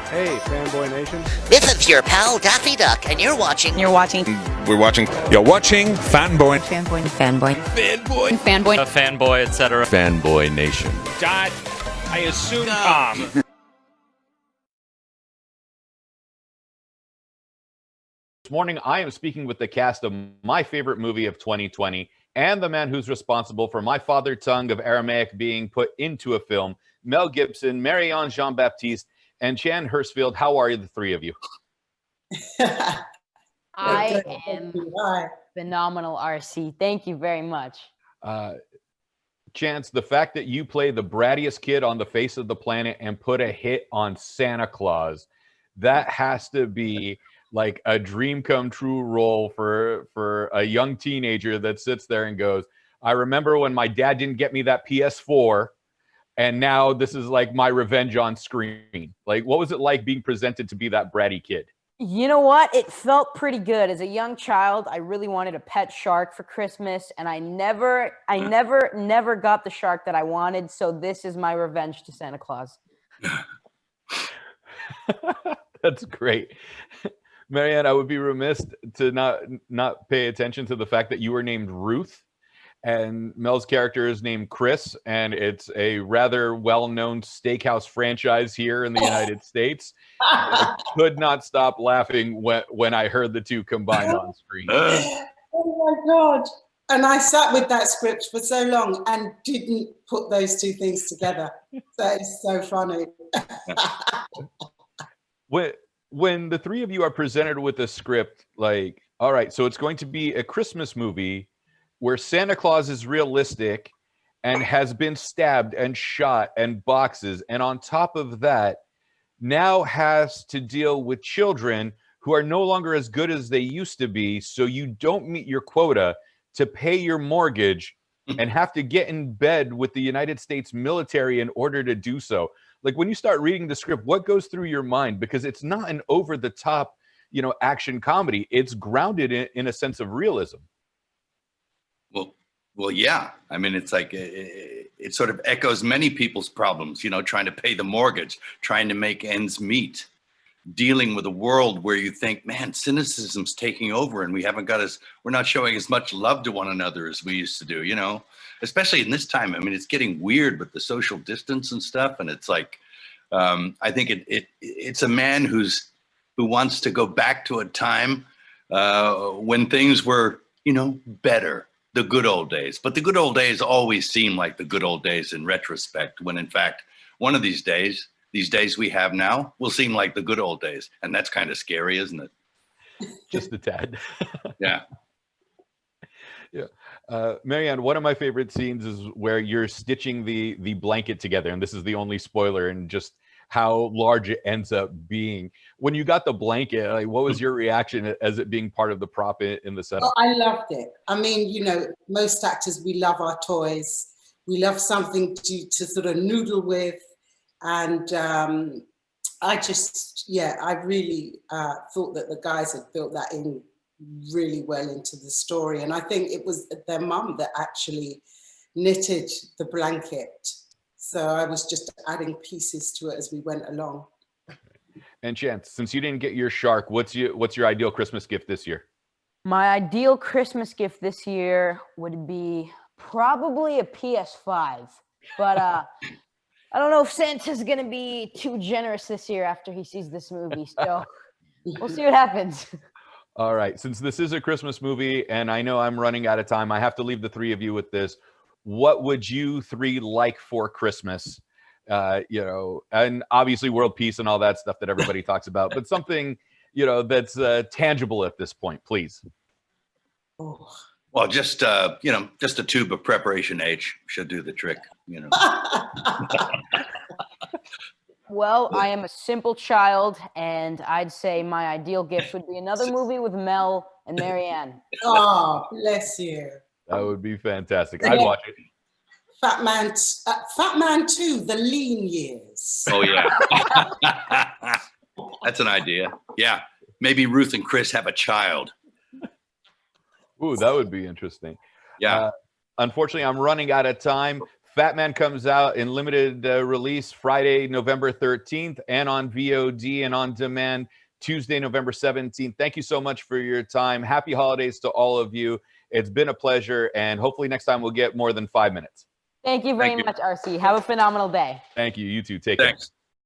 Hey, Fanboy Nation. This is your pal Daffy Duck, and you're watching. We're watching You're watching Fanboy. Fanboy. A fanboy, etc. Fanboy Nation. Dot, I assume Tom. This morning, I am speaking with the cast of my favorite movie of 2020 and the man who's responsible for my father tongue of Aramaic being put into a film, Mel Gibson, Marianne Jean-Baptiste, and Chance Hurstfield. How are you, the three of you? I am phenomenal, RC. Thank you very much. Chance, the fact that you play the brattiest kid on the face of the planet and put a hit on Santa Claus, that has to be like a dream come true role for a young teenager that sits there and goes, I remember when my dad didn't get me that PS4, and now this is like my revenge on screen. Like, what was it like being presented to be that bratty kid? You know what? It felt pretty good. As a young child, I really wanted a pet shark for Christmas, and I never got the shark that I wanted. So this is my revenge to Santa Claus. That's great. Marianne, I would be remiss to not pay attention to the fact that you were named Ruth, and Mel's character is named Chris, and it's a rather well-known steakhouse franchise here in the United States. I could not stop laughing when I heard the two combined on screen. Oh my God. And I sat with that script for so long and didn't put those two things together. That is so funny. When the three of you are presented with a script, like, all right, so it's going to be a Christmas movie where Santa Claus is realistic and has been stabbed and shot and boxes, and on top of that, now has to deal with children who are no longer as good as they used to be, so you don't meet your quota to pay your mortgage and have to get in bed with the United States military in order to do so. Like, when you start reading the script, what goes through your mind? Because it's not an over-the-top, action comedy. It's grounded in a sense of realism. Well, yeah. I mean, it's like it sort of echoes many people's problems, trying to pay the mortgage, trying to make ends meet, dealing with a world where you think, man, cynicism's taking over and we're not showing as much love to one another as we used to do, especially in this time. I mean, it's getting weird with the social distance and stuff. And it's like, I think it's a man who wants to go back to a time when things were, better. The good old days. But the good old days always seem like the good old days in retrospect, when in fact, one of these days we have now will seem like the good old days. And that's kind of scary, isn't it? Just a tad. Yeah. Yeah. Marianne, one of my favorite scenes is where you're stitching the blanket together. And this is the only spoiler, and just how large it ends up being. When you got the blanket, like, what was your reaction as it being part of the prop in the setup? Oh, I loved it. I mean, most actors, we love our toys. We love something to sort of noodle with. And I really thought that the guys had built that in really well into the story. And I think it was their mum that actually knitted the blanket. So I was just adding pieces to it as we went along. And Chance, since you didn't get your shark, what's your ideal Christmas gift this year? My ideal Christmas gift this year would be probably a PS5. But I don't know if Santa's going to be too generous this year after he sees this movie. So we'll see what happens. All right. Since this is a Christmas movie, and I know I'm running out of time, I have to leave the three of you with this. What would you three like for Christmas? And obviously world peace and all that stuff that everybody talks about, but something, that's tangible at this point, please. Oh. Well, just a tube of Preparation H should do the trick, Well, I am a simple child, and I'd say my ideal gift would be another movie with Mel and Marianne. Oh, bless you. That would be fantastic. I'd watch it. Fatman 2, The Lean Years. Oh, yeah. That's an idea. Yeah. Maybe Ruth and Chris have a child. Ooh, that would be interesting. Yeah. Unfortunately, I'm running out of time. Fatman comes out in limited release Friday, November 13th, and on VOD and on demand Tuesday, November 17th. Thank you so much for your time. Happy holidays to all of you. It's been a pleasure, and hopefully next time we'll get more than 5 minutes. Thank you very much, RC. Have a phenomenal day. Thank you. You too. Take Thanks. care.